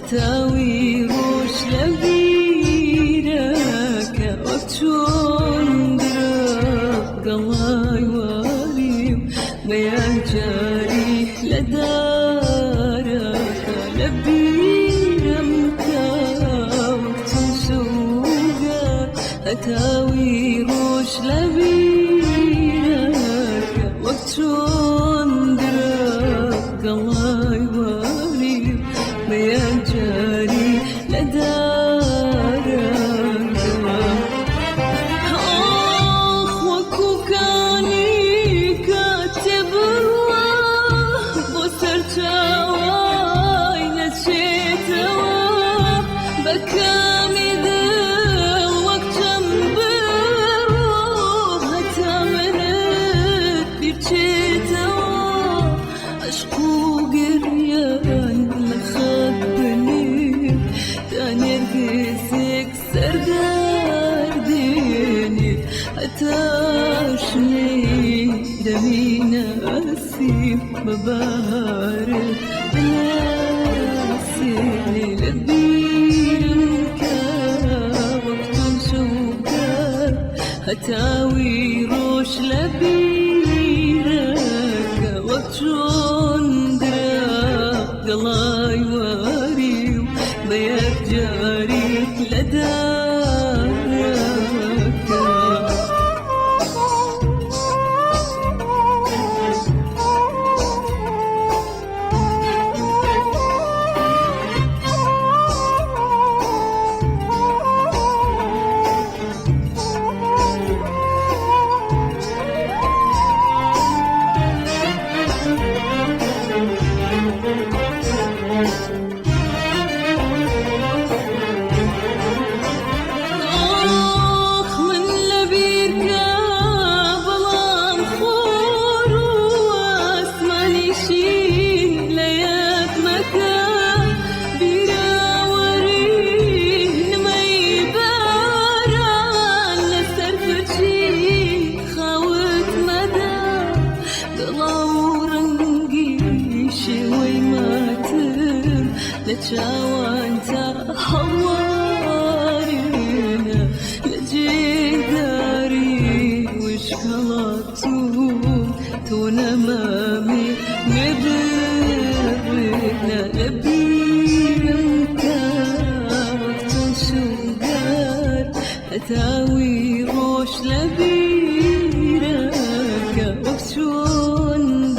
هتاوي روش لبيرك وقتون درب قلاي واريو بيان جاري لدارك لبيرمك وقتون سوقا هتاوي روش لبيرك وقتون درب قلاي واريو بيان جاري لدارك آخ وكو كاني كاتب الله بسرتواي نسيتوا بكامي ذل وقتم بروح هتامنت بيرتيتوا عشقو قريان لخبني تاني رقيسك سردارديني هتاشني دمي ناسي ببارك بناسيني لبيرك وقت سوقك هتاوي روش لبيرك وقت قلاي واريو بيك جاري لدارك لتشاوانت حوارينا لجداري وشكلاتو تونا مامي مبرنا لبيرك وقت سوقار هتاوي روش لبيرك وقت وندرك